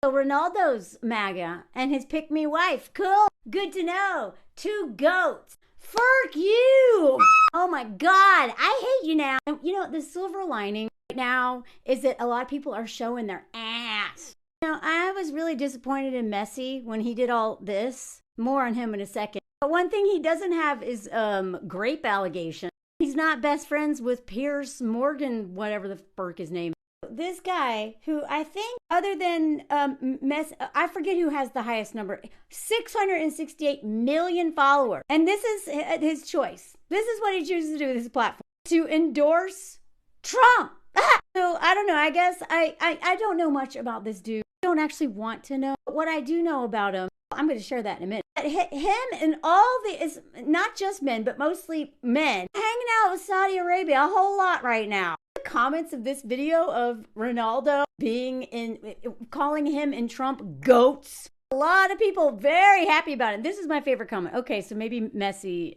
So Ronaldo's MAGA and his pick-me wife. Cool. Good to know. 2 goats. Fuck you. Oh my God. I hate you now. And you know, the silver lining right now is that a lot of people are showing their ass. Now, I was really disappointed in Messi when he did all this. More on him in a second. But one thing he doesn't have is grape allegation. He's not best friends with Piers Morgan, whatever the fuck his name is. This guy, who I think, other than Messi, I forget who has the highest number, 668 million followers. And this is his choice. This is what he chooses to do with his platform. To endorse Trump. So, I don't know. I guess I don't know much about this dude. I don't actually want to know. But what I do know about him, I'm going to share that in a minute. Him and all it's not just men, but mostly men, hanging out with Saudi Arabia a whole lot right now. The comments of this video of Ronaldo calling him and Trump goats. A lot of people very happy about it. This is my favorite comment. Okay, so maybe Messi.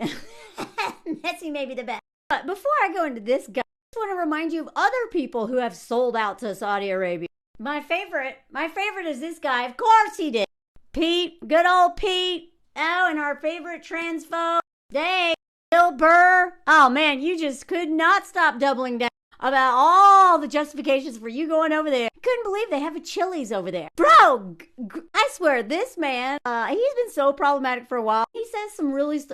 Messi may be the best. But before I go into this guy, I just want to remind you of other people who have sold out to Saudi Arabia. My favorite is this guy. Of course he did. Pete, good old Pete. Oh, and our favorite transphobe, Dave, Bill Burr. Oh man, you just could not stop doubling down about all the justifications for you going over there. Couldn't believe they have a Chili's over there. Bro, I swear, this man, he's been so problematic for a while. He says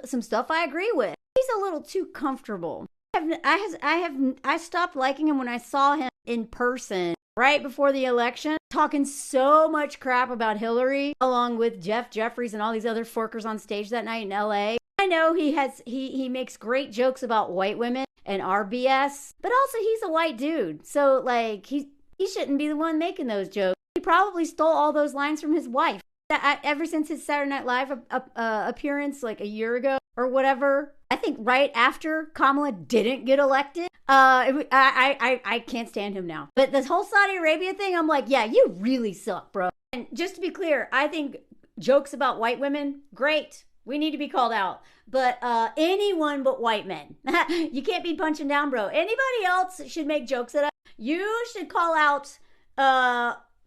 some stuff I agree with. He's a little too comfortable. I stopped liking him when I saw him in person right before the election, talking so much crap about Hillary, along with Jeff Jeffries and all these other forkers on stage that night in LA. I know he makes great jokes about white women and RBS, but also he's a white dude. So like he shouldn't be the one making those jokes. He probably stole all those lines from his wife. Ever since his Saturday Night Live appearance like a year ago or whatever, I think right after Kamala didn't get elected, I can't stand him now. But this whole Saudi Arabia thing, I'm like, yeah, you really suck, bro. And just to be clear, I think jokes about white women, great. We need to be called out. But anyone but white men. You can't be punching down, bro. Anybody else should make jokes at us. You should call out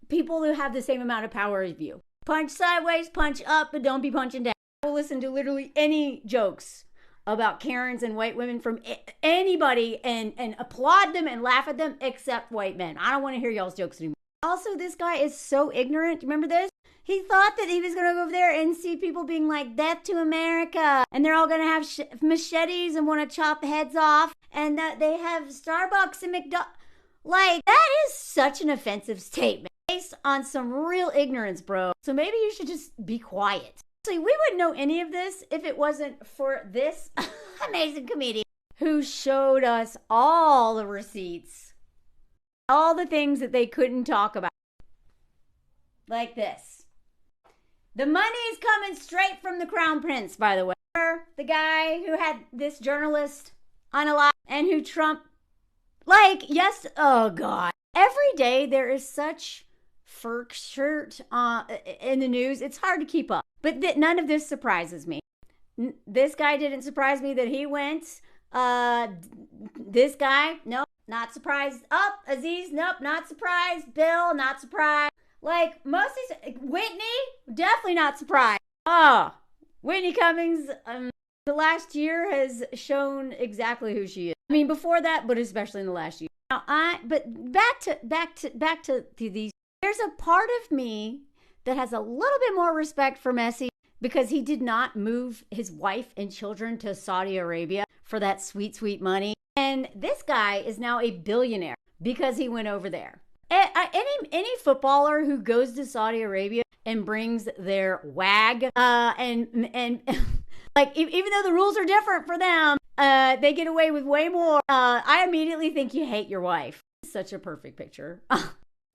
people who have the same amount of power as you. Punch sideways, punch up, but don't be punching down. I will listen to literally any jokes about Karens and white women from anybody and applaud them and laugh at them except white men. I don't want to hear y'all's jokes anymore. Also, this guy is so ignorant. Remember this? He thought that he was going to go over there and see people being like, death to America. And they're all going to have machetes and want to chop heads off. And that they have Starbucks and McDonald's. Like, that is such an offensive statement. Based on some real ignorance, bro. So maybe you should just be quiet. See, we wouldn't know any of this if it wasn't for this amazing comedian who showed us all the receipts. All the things that they couldn't talk about. Like this. The money is coming straight from the Crown Prince, by the way. The guy who had this journalist on a lot and who Trump, like, yes, oh God. Every day there is such fur shirt in the news. It's hard to keep up. But none of this surprises me. This guy didn't surprise me that he went. This guy, nope, not surprised. Aziz, nope, not surprised. Bill, not surprised. Like, most of these, Whitney, definitely not surprised. Whitney Cummings, the last year has shown exactly who she is. I mean, before that, but especially in the last year. Now, but back to these. There's a part of me that has a little bit more respect for Messi because he did not move his wife and children to Saudi Arabia for that sweet, sweet money. And this guy is now a billionaire because he went over there. Any footballer who goes to Saudi Arabia and brings their wag and like even though the rules are different for them, they get away with way more. I immediately think you hate your wife. Such a perfect picture.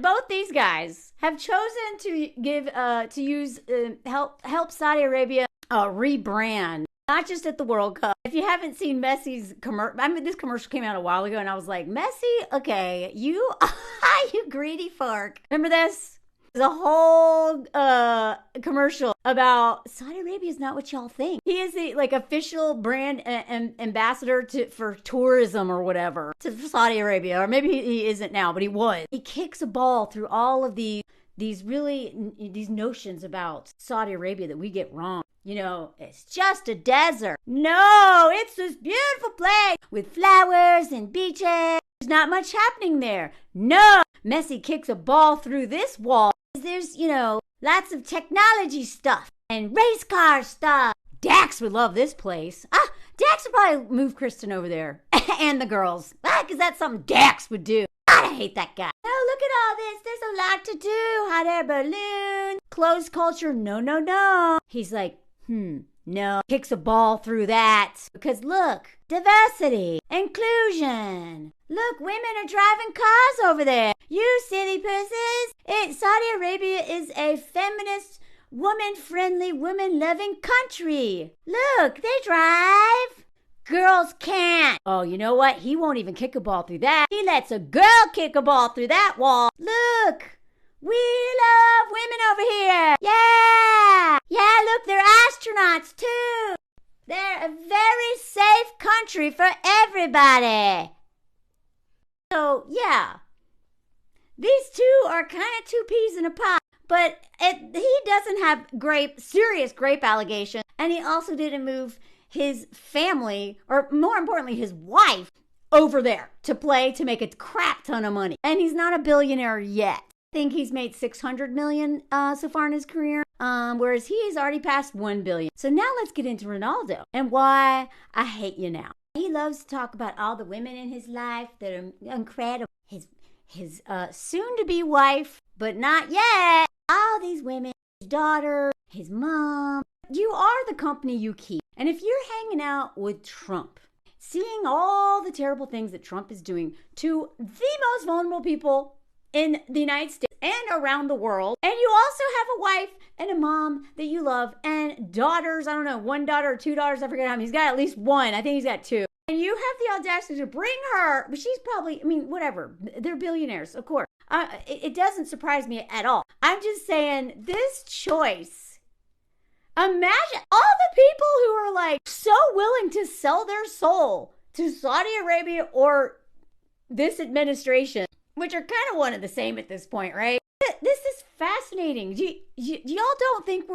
Both these guys have chosen to help Saudi Arabia rebrand, not just at the World Cup. If you haven't seen Messi's commercial, this commercial came out a while ago, and I was like, Messi, okay, you greedy fork. Remember this? There's a whole commercial about Saudi Arabia is not what y'all think. He is the official brand ambassador for tourism or whatever to Saudi Arabia, or maybe he isn't now, but he was. He kicks a ball through all of these these notions about Saudi Arabia that we get wrong. You know, it's just a desert. No, it's this beautiful place with flowers and beaches. There's not much happening there. No, Messi kicks a ball through this wall. There's, lots of technology stuff and race car stuff. Dax would love this place. Dax would probably move Kristen over there and the girls. Because that's something Dax would do. God, I hate that guy. Oh, look at all this. There's a lot to do. Hot air balloon, clothes culture. No. He's like, no. Kicks a ball through that. Because look, diversity, inclusion. Look, women are driving cars over there. You silly pussies. Saudi Arabia is a feminist, woman-friendly, woman-loving country. Look, they drive. Girls can't. Oh, you know what? He won't even kick a ball through that. He lets a girl kick a ball through that wall. Look. We love women over here. Yeah, look, they're astronauts too. They're a very safe country for everybody. So, yeah. These two are kind of two peas in a pod. But he doesn't have serious grape allegations. And he also didn't move his family, or more importantly, his wife, over there to make a crap ton of money. And he's not a billionaire yet. I think he's made $600 million so far in his career, whereas he's already passed $1 billion. So now let's get into Ronaldo and why I hate you now. He loves to talk about all the women in his life that are incredible. His soon-to-be wife, but not yet. All these women, his daughter, his mom. You are the company you keep. And if you're hanging out with Trump, seeing all the terrible things that Trump is doing to the most vulnerable people in the United States and around the world, and you also have a wife and a mom that you love and daughters, I don't know, one daughter or two daughters, I forget how many. He's got at least one. I think he's got two. And you have the audacity to bring her, but she's probably, whatever. They're billionaires, of course. It doesn't surprise me at all. I'm just saying this choice. Imagine all the people who are like so willing to sell their soul to Saudi Arabia or this administration, which are kind of one and the same at this point, right? This is fascinating. Y'all don't think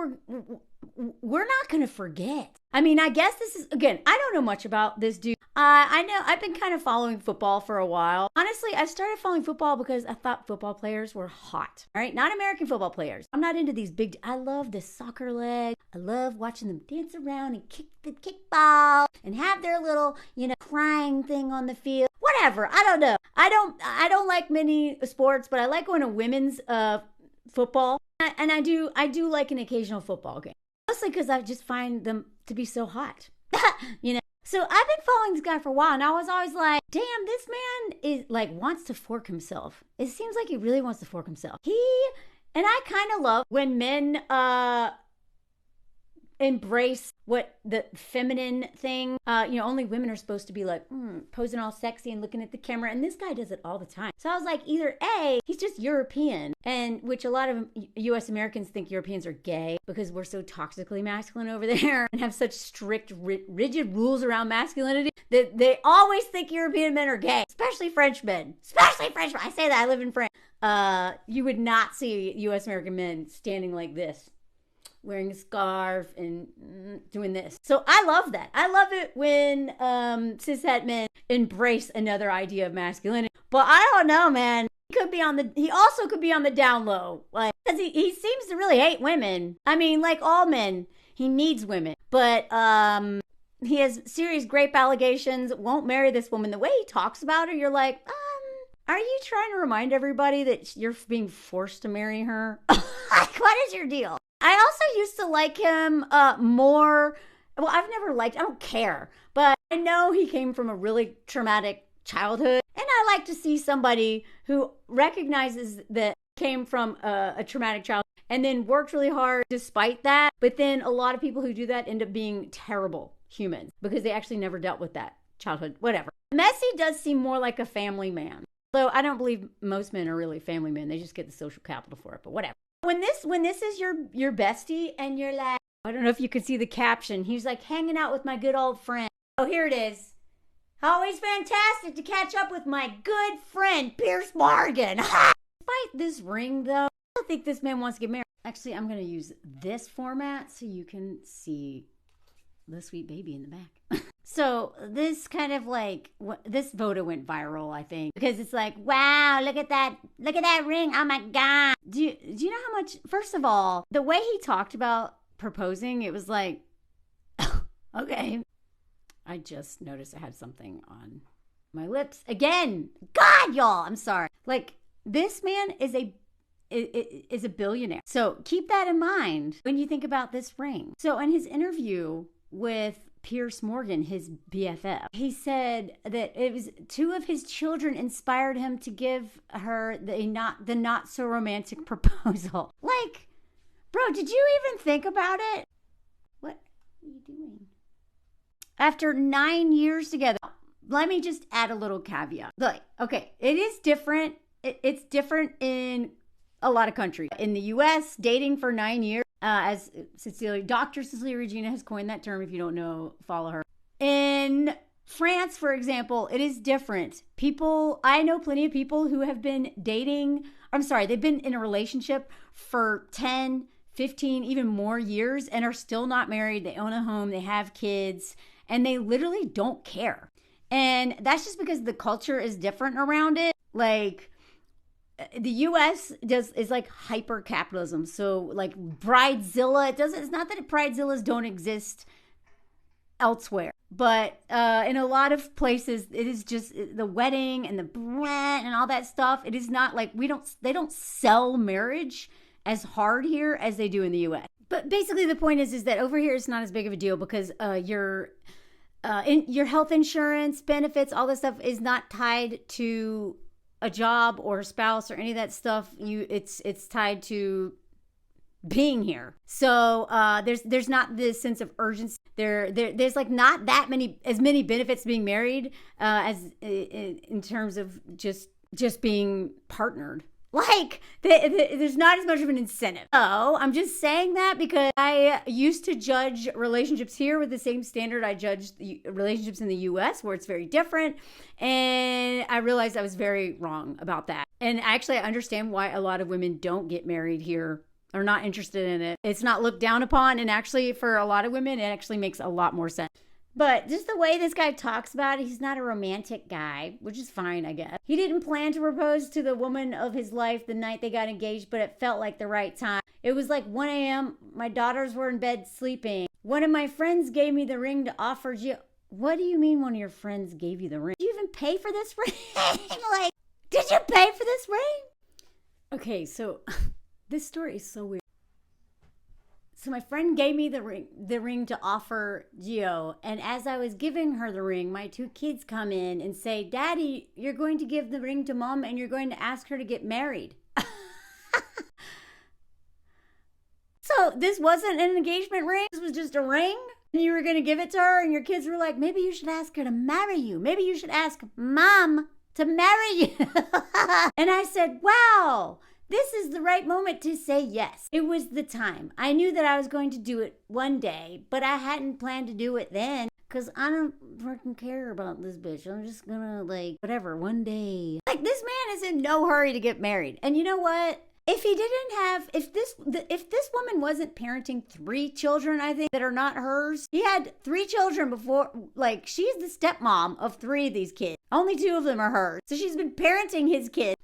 we're not going to forget. I guess this is, again, I don't know much about this dude. I know I've been kind of following football for a while. Honestly, I started following football because I thought football players were hot. All right, not American football players. I'm not into these big, I love this soccer leg. I love watching them dance around and kick the kickball and have their little, crying thing on the field. Whatever, I don't know. I don't like many sports, but I like going to women's football. And I do like an occasional football game. Mostly because I just find them to be so hot. So I've been following this guy for a while, and I was always like, damn, this man is wants to fork himself. It seems like he really wants to fork himself. And I kind of love when men embrace what the feminine thing. Only women are supposed to be posing all sexy and looking at the camera, and this guy does it all the time. So I was like, either A, he's just European, and which a lot of U.S. Americans think Europeans are gay because we're so toxically masculine over there and have such strict, rigid rules around masculinity that they always think European men are gay, especially French men. I say that, I live in France. You would not see U.S. American men standing like this, wearing a scarf and doing this. So I love that. I love it when cishet men embrace another idea of masculinity. But I don't know, man. He also could be on the down low. Because he seems to really hate women. Like all men, he needs women. But he has serious grape allegations, won't marry this woman. The way he talks about her, you're like, are you trying to remind everybody that you're being forced to marry her? What is your deal? I also used to like him more. Well, I don't care. But I know he came from a really traumatic childhood. And I like to see somebody who recognizes that came from a traumatic childhood and then worked really hard despite that. But then a lot of people who do that end up being terrible humans because they actually never dealt with that childhood, whatever. Messi does seem more like a family man. Though I don't believe most men are really family men. They just get the social capital for it, but whatever. When this is your bestie and you're like, I don't know if you can see the caption. He's like hanging out with my good old friend. Oh, here it is. Always fantastic to catch up with my good friend, Pierce Morgan. Despite this ring, though, I don't think this man wants to get married. Actually, I'm going to use this format so you can see the sweet baby in the back. So this kind of like, this photo went viral, I think, because it's like, wow, look at that ring. Oh my God. Do you know how much, first of all, the way he talked about proposing, it was like, okay. I just noticed I had something on my lips again. God, y'all, I'm sorry. Like, this man is a billionaire. So keep that in mind when you think about this ring. So in his interview with Piers Morgan, his BFF, he said that it was 2 of his children inspired him to give her the not so romantic proposal. Like, bro, did you even think about it? What are you doing? After 9 years together, let me just add a little caveat. Like, okay, it is different. It's different in a lot of countries. In the U.S., dating for 9 years, as Dr. Cecilia Regina has coined that term. If you don't know, follow her. In France, for example, it is different. I know plenty of people who have been they've been in a relationship for 10, 15, even more years and are still not married. They own a home, they have kids, and they literally don't care. And that's just because the culture is different around it. Like, the U.S. is like hyper capitalism. So like Bridezilla, it's not that Bridezillas don't exist elsewhere, but in a lot of places, it is just the wedding and the brand and all that stuff. It is not like they don't sell marriage as hard here as they do in the U.S. But basically the point is that over here it's not as big of a deal because your health insurance benefits, all this stuff is not tied to a job or a spouse or any of that stuff. It's tied to being here. So there's not this sense of urgency. There's like not as many benefits being married as in terms of just being partnered. Like, there's not as much of an incentive. So I'm just saying that because I used to judge relationships here with the same standard I judged relationships in the U.S., where it's very different. And I realized I was very wrong about that. And actually, I understand why a lot of women don't get married here, are not interested in it. It's not looked down upon. And actually, for a lot of women, it actually makes a lot more sense. But just the way this guy talks about it, he's not a romantic guy, which is fine, I guess. He didn't plan to propose to the woman of his life the night they got engaged, but it felt like the right time. It was like 1 a.m. My daughters were in bed sleeping. One of my friends gave me the ring to offer you. What do you mean one of your friends gave you the ring? Did you even pay for this ring? Like, did you pay for this ring? Okay, so this story is so weird. So my friend gave me the ring to offer Gio, and as I was giving her the ring, my 2 kids come in and say, "Daddy, you're going to give the ring to Mom and you're going to ask her to get married." So this wasn't an engagement ring, this was just a ring, and you were going to give it to her, and your kids were like, "Maybe you should ask her to marry you. Maybe you should ask Mom to marry you." And I said, wow, this is the right moment to say yes. It was the time. I knew that I was going to do it one day, but I hadn't planned to do it then because I don't fucking care about this bitch. I'm just gonna whatever, one day. Like, this man is in no hurry to get married. And you know what? If this woman wasn't parenting 3 children, I think, that are not hers, he had 3 children before, she's the stepmom of 3 of these kids. Only 2 of them are hers. So she's been parenting his kids.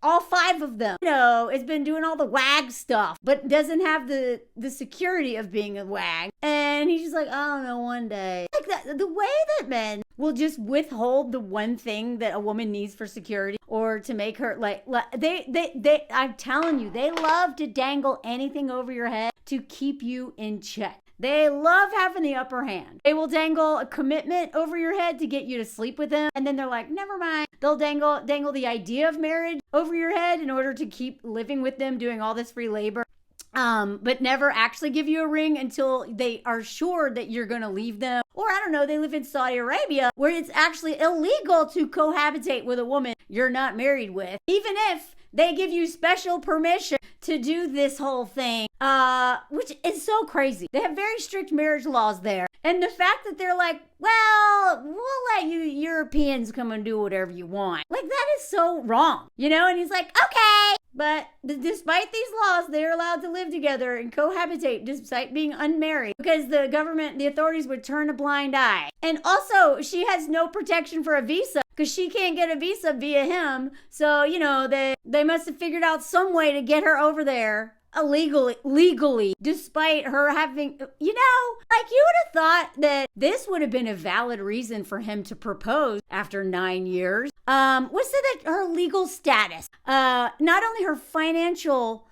All 5 of them, has been doing all the wag stuff, but doesn't have the security of being a wag. And he's just like, I don't know, one day. Like that, the way that men will just withhold the one thing that a woman needs for security or to make her they I'm telling you, they love to dangle anything over your head to keep you in check. They love having the upper hand. They will dangle a commitment over your head to get you to sleep with them. And then they're like, never mind. They'll dangle the idea of marriage over your head in order to keep living with them, doing all this free labor. But never actually give you a ring until they are sure that you're going to leave them. Or I don't know, they live in Saudi Arabia where it's actually illegal to cohabitate with a woman you're not married with. Even if they give you special permission to do this whole thing, which is so crazy. They have very strict marriage laws there. And the fact that they're like, well, we'll let you Europeans come and do whatever you want. Like, that is so wrong, And he's like, okay. But despite these laws, they're allowed to live together and cohabitate despite being unmarried because the authorities would turn a blind eye. And also, she has no protection for a visa because she can't get a visa via him. So, they must have figured out some way to get her over there legally, despite her having, you would have thought that this would have been a valid reason for him to propose after 9 years. What's that her legal status? Not only her financial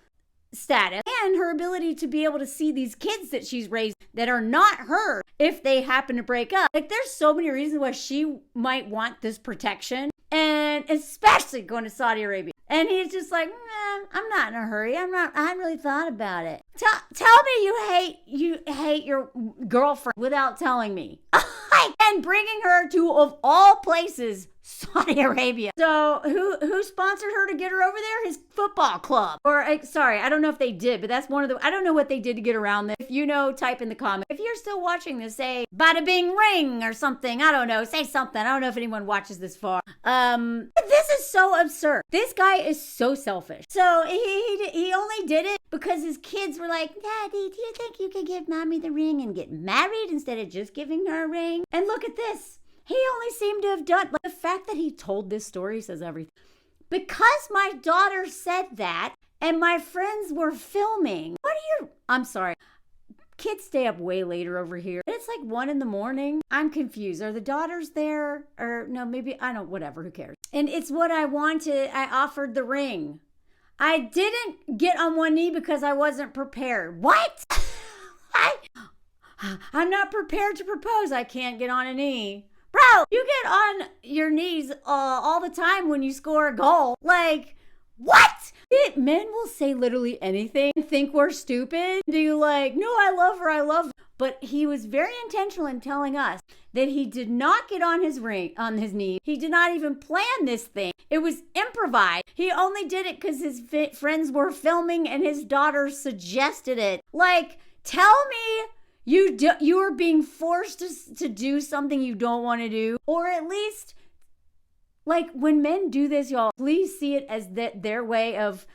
status and her ability to be able to see these kids that she's raised that are not her if they happen to break up. Like, there's so many reasons why she might want this protection, and especially going to Saudi Arabia. And he's just like, I'm not in a hurry. I haven't really thought about it. Tell me you hate your girlfriend without telling me. And bringing her to, of all places, Saudi Arabia. So who sponsored her to get her over there? His football club. Or, sorry, I don't know if they did, but that's one of the, I don't know what they did to get around this. If you know, type in the comments. If you're still watching this, say, bada bing ring or something. I don't know. Say something. I don't know if anyone watches this far. This is so absurd. This guy is so selfish. So he only did it because his kids were like, Daddy, do you think you could give Mommy the ring and get married instead of just giving her a ring? And look at this. He only seemed to have done, the fact that he told this story says everything. Because my daughter said that and my friends were filming. I'm sorry. Kids stay up way later over here. It's like 1 a.m. I'm confused. Are the daughters there? Or no, maybe, whatever, who cares? And it's what I wanted. I offered the ring. I didn't get on one knee because I wasn't prepared. What? I'm not prepared to propose. I can't get on a knee. Bro, you get on your knees all the time when you score a goal. Like, what? Men will say literally anything and think we're stupid. Do you no, I love her. But he was very intentional in telling us that he did not get on his knee. He did not even plan this thing. It was improvised. He only did it because his friends were filming and his daughter suggested it. Tell me you are being forced to do something you don't want to do, or at least, when men do this, y'all, please see it as their way of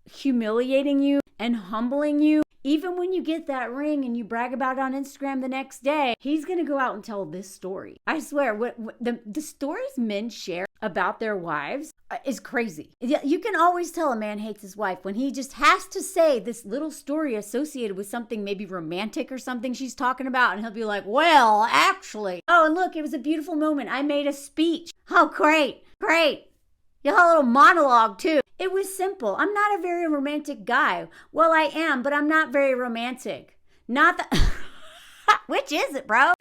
humiliating you and humbling you. Even when you get that ring and you brag about it on Instagram the next day, he's going to go out and tell this story. I swear, what the stories men share about their wives is crazy. You can always tell a man hates his wife when he just has to say this little story associated with something maybe romantic or something she's talking about. And he'll be like, well, actually. Oh, and look, it was a beautiful moment. I made a speech. Oh, great. You had a little monologue too. It was simple. I'm not a very romantic guy. Well, I am, but I'm not very romantic. Not the... Which is it, bro?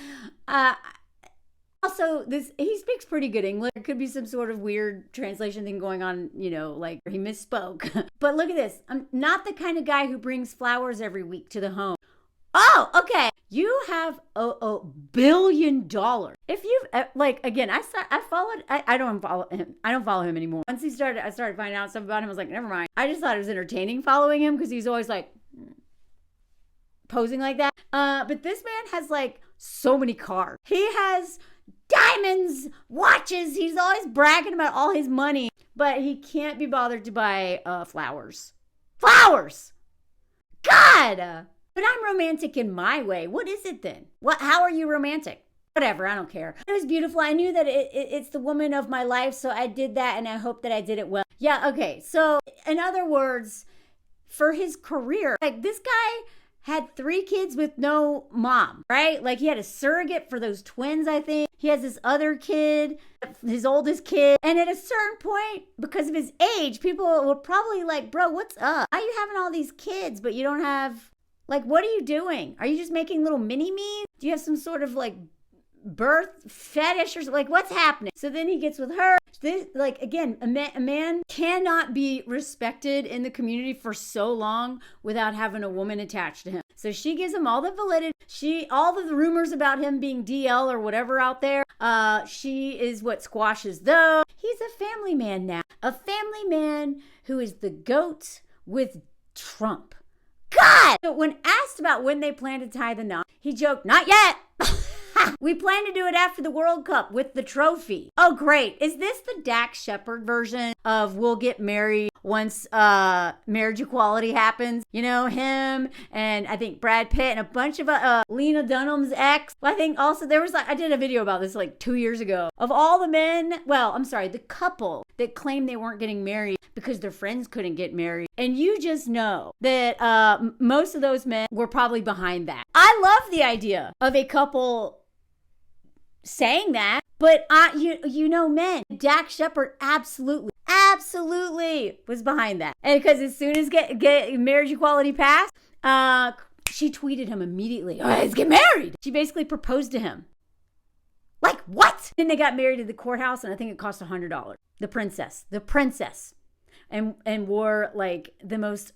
Also, he speaks pretty good English. There could be some sort of weird translation thing going on, he misspoke. But look at this. I'm not the kind of guy who brings flowers every week to the home. Oh, okay. You have a $1 billion. If you've again, I don't follow him. I don't follow him anymore. Once I started finding out stuff about him. I was like, never mind. I just thought it was entertaining following him because he's always posing like that. But this man has so many cars. He has diamonds, watches. He's always bragging about all his money, but he can't be bothered to buy flowers. Flowers! God! But I'm romantic in my way. What is it then? How are you romantic? Whatever, I don't care. It was beautiful. I knew that it's the woman of my life, so I did that, and I hope that I did it well. Yeah, okay. So, in other words, for his career, this guy had 3 kids with no mom, right? He had a surrogate for those twins, I think. He has this other kid, his oldest kid. And at a certain point, because of his age, people were probably like, bro, what's up? Why are you having all these kids, but you don't have... what are you doing? Are you just making little mini-me's? Do you have some sort of birth fetish or something? What's happening? So then he gets with her. This, again, a man cannot be respected in the community for so long without having a woman attached to him. So she gives him all the validity. All of the rumors about him being DL or whatever out there. She is what squashes those. He's a family man now. A family man who is the GOAT with Trump. God! So when asked about when they plan to tie the knot, he joked, not yet. We plan to do it after the World Cup with the trophy. Oh, great. Is this the Dax Shepard version of we'll get married once marriage equality happens? You know, him and I think Brad Pitt and a bunch of Lena Dunham's ex. I think also there was like, I did a video about this like 2 years ago of all the men, the couple that claimed they weren't getting married because their friends couldn't get married. And you just know that most of those men were probably behind that. I love the idea of a couple saying that, but you know, men, Dax Shepard absolutely was behind that. And because as soon as get marriage equality passed, she tweeted him immediately, "Oh, let's get married." She basically proposed to him. Like, what? Then they got married at the courthouse, and I think it cost $100. The princess, and wore like the most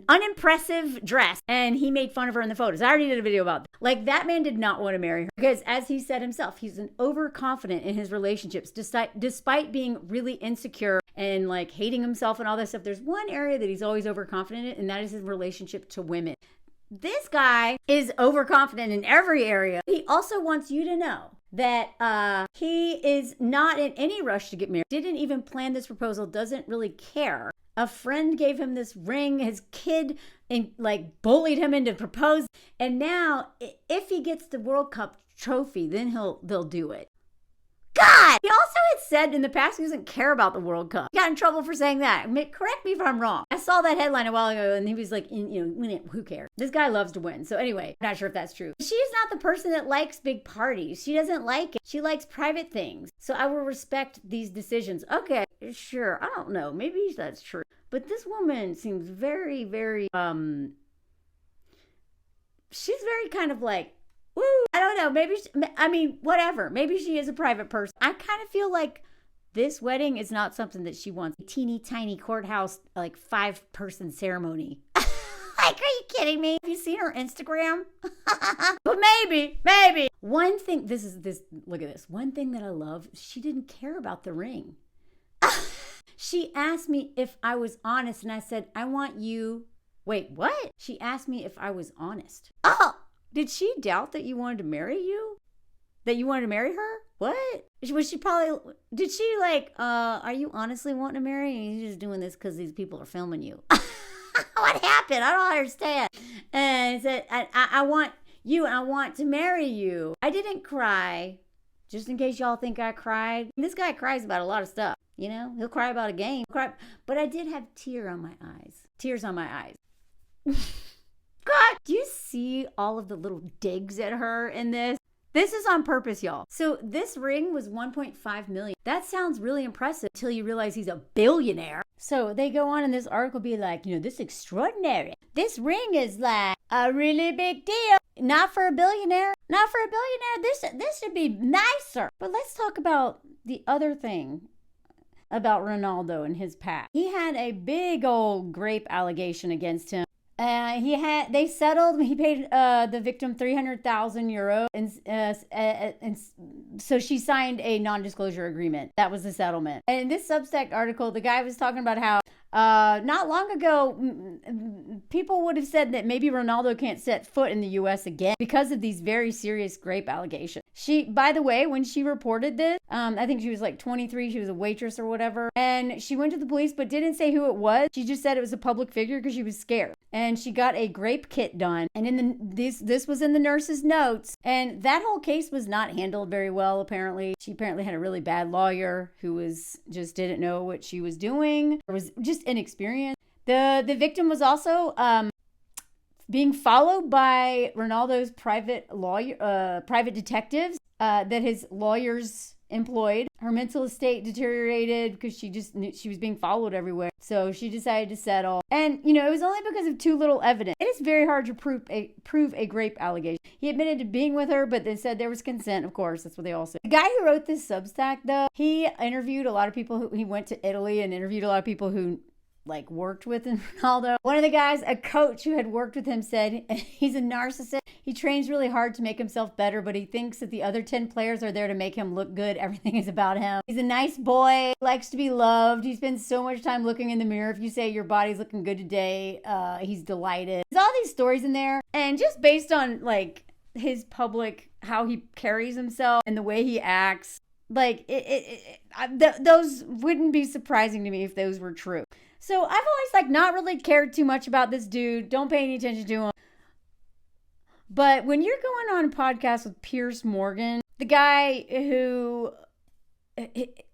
unimpressive dress, and he made fun of her in the photos. I already did a video about that. Like, that man did not want to marry her because, as he said himself, he's an overconfident in his relationships, despite being really insecure and like hating himself and all that stuff. There's one area that he's always overconfident in, and that is his relationship to women. This guy is overconfident in every area. He also wants you to know that he is not in any rush to get married. Didn't even plan this proposal, doesn't really care. A friend gave him this ring. His kid bullied him into proposing. And now, if he gets the World Cup trophy, then they'll do it. God! He also had said in the past he doesn't care about the World Cup. He got in trouble for saying that. Correct me if I'm wrong. I saw that headline a while ago, and he was like, who cares? This guy loves to win. So anyway, not sure if that's true. She's not the person that likes big parties. She doesn't like it. She likes private things. So I will respect these decisions. Okay, sure. I don't know. Maybe that's true. But this woman seems very, very, she's very kind of like, ooh, I don't know. Maybe, whatever. Maybe she is a private person. I kind of feel like this wedding is not something that she wants. A teeny tiny courthouse, like 5-person ceremony. Like, are you kidding me? Have you seen her Instagram? But maybe. One thing, look at this. One thing that I love, she didn't care about the ring. She asked me if I was honest, and I said, I want you. Wait, what? She asked me if I was honest. Oh! Did she doubt that you wanted to marry you? That you wanted to marry her? What? Was she probably, did she are you honestly wanting to marry? And you're just doing this because these people are filming you. What happened? I don't understand. And I said, I want you, and I want to marry you. I didn't cry. Just in case y'all think I cried. This guy cries about a lot of stuff. You know, he'll cry about a game. But I did have tears on my eyes. God, do you see all of the little digs at her in this? This is on purpose, y'all. So this ring was $1.5 million. That sounds really impressive until you realize he's a billionaire. So they go on in this article be like, this extraordinary. This ring is like a really big deal. Not for a billionaire. This should be nicer. But let's talk about the other thing about Ronaldo and his past. He had a big old grape allegation against him. They settled. He paid the victim €300,000, and so she signed a non-disclosure agreement. That was the settlement. And in this Substack article, the guy was talking about how not long ago, people would have said that maybe Ronaldo can't set foot in the U.S. again because of these very serious grape allegations. She, by the way, when she reported this, I think she was like 23, she was a waitress or whatever, and she went to the police but didn't say who it was. She just said it was a public figure because she was scared. And she got a grape kit done, and this was in the nurse's notes, and that whole case was not handled very well, apparently. She apparently had a really bad lawyer who just didn't know what she was doing, or was just inexperienced. The victim was also being followed by Ronaldo's private detectives that his lawyers employed. Her mental state deteriorated because she was being followed everywhere. So she decided to settle. And, it was only because of too little evidence. It is very hard to prove a grape allegation. He admitted to being with her, but they said there was consent. Of course, that's what they all said. The guy who wrote this Substack, though, he interviewed a lot of people he went to Italy and interviewed a lot of people who worked with Ronaldo. One of the guys, a coach who had worked with him, said he's a narcissist. He trains really hard to make himself better, but he thinks that the other 10 players are there to make him look good. Everything is about him. He's a nice boy, likes to be loved. He spends so much time looking in the mirror. If you say your body's looking good today, he's delighted. There's all these stories in there, and just based on his public, how he carries himself and the way he acts, Like, those wouldn't be surprising to me if those were true. So I've always, like, not really cared too much about this dude. Don't pay any attention to him. But when you're going on a podcast with Piers Morgan, the guy who,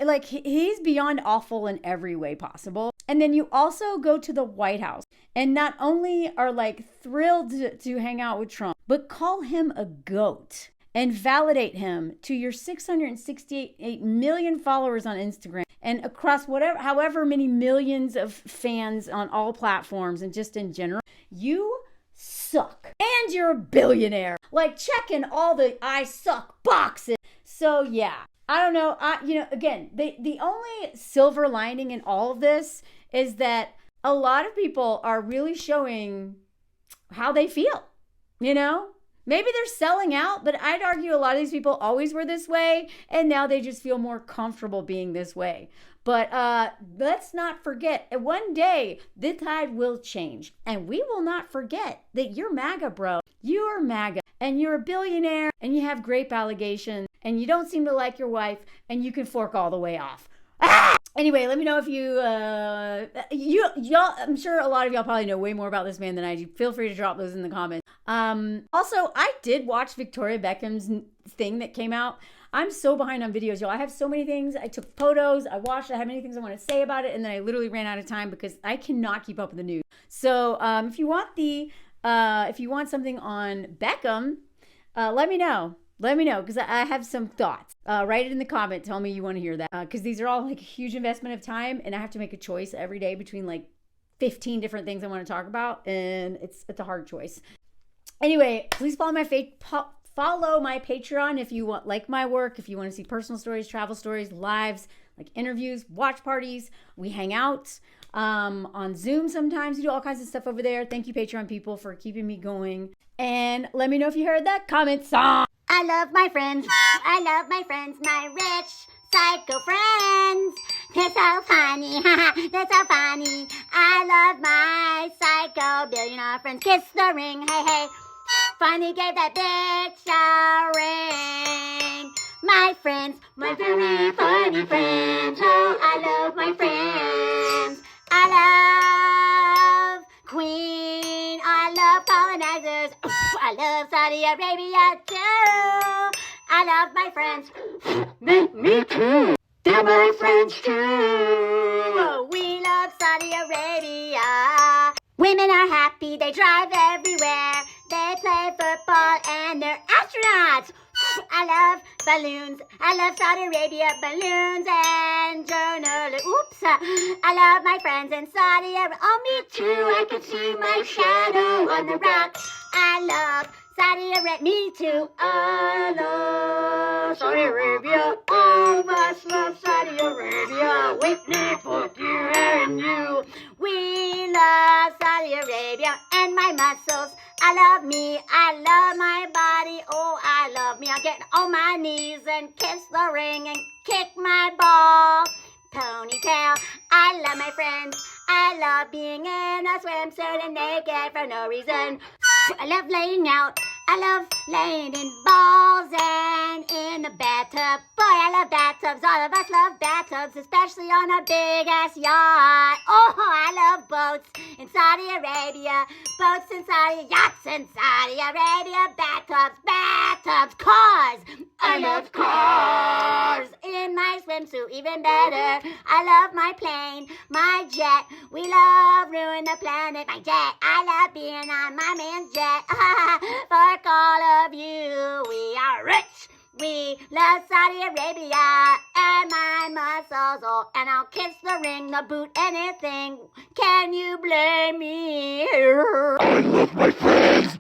like, he's beyond awful in every way possible. And then you also go to the White House and not only are, like, thrilled to hang out with Trump, but call him a goat and validate him to your 668 million followers on Instagram and across however many millions of fans on all platforms and just in general. You suck. And you're a billionaire. Like, checking all the I suck boxes. So yeah, I don't know. Again, the only silver lining in all of this is that a lot of people are really showing how they feel, Maybe they're selling out, but I'd argue a lot of these people always were this way, and now they just feel more comfortable being this way. But let's not forget, one day the tide will change, and we will not forget that you're MAGA, bro. You're MAGA, and you're a billionaire, and you have grape allegations, and you don't seem to like your wife, and you can fork all the way off. Anyway, let me know if y'all, I'm sure a lot of y'all probably know way more about this man than I do. Feel free to drop those in the comments. Also, I did watch Victoria Beckham's thing that came out. I'm so behind on videos, y'all. I have so many things. I took photos, I watched, I have many things I want to say about it, and then I literally ran out of time because I cannot keep up with the news. So, if you want something on Beckham, let me know. Let me know, because I have some thoughts. Write it in the comment. Tell me you want to hear that. Because these are all like a huge investment of time, and I have to make a choice every day between like 15 different things I want to talk about, and it's a hard choice. Anyway, please follow my Patreon if you like my work, if you want to see personal stories, travel stories, lives, like interviews, watch parties. We hang out on Zoom sometimes. We do all kinds of stuff over there. Thank you, Patreon people, for keeping me going. And let me know if you heard that comment song. I love my friends. I love my friends, my rich psycho friends. They're so funny. They're so funny. I love my psycho billionaire friends. Kiss the ring. Hey, hey. Finally gave that bitch a ring. My friends, my very funny friends. Oh, I love my friends. I love Queen. I love colonizers. I love Saudi Arabia too. I love my friends. Me too. They're my friends too. Oh, we love Saudi Arabia. Women are happy. They drive everywhere. They play football and they're astronauts. I love balloons. I love Saudi Arabia balloons and journalists. Oops. I love my friends in Saudi Arabia. Oh, me too. I can see my shadow on the rocks. I love Saudi Arabia. Me too. I love Saudi Arabia. I must love Saudi Arabia. With me, for you and you. We love Saudi Arabia and my muscles. I love me, I love my body, oh, I love me. I'll get on my knees and kiss the ring and kick my ball. Ponytail, I love my friends. I love being in a swimsuit and naked for no reason. I love laying out. I love laying in balls and in the bathtub. Boy, I love bathtubs. All of us love bathtubs, especially on a big-ass yacht. Oh, I love boats in Saudi Arabia. Boats in Saudi, yachts in Saudi Arabia. Bathtubs, cars. I love cars. In my swimsuit, even better. I love my plane, my jet. We love ruin the planet, my jet. I love being on my man's jet. For all of you, we are rich. We love Saudi Arabia and my muscles, oh, and I'll kiss the ring, the boot, anything. Can you blame me? I love my friends.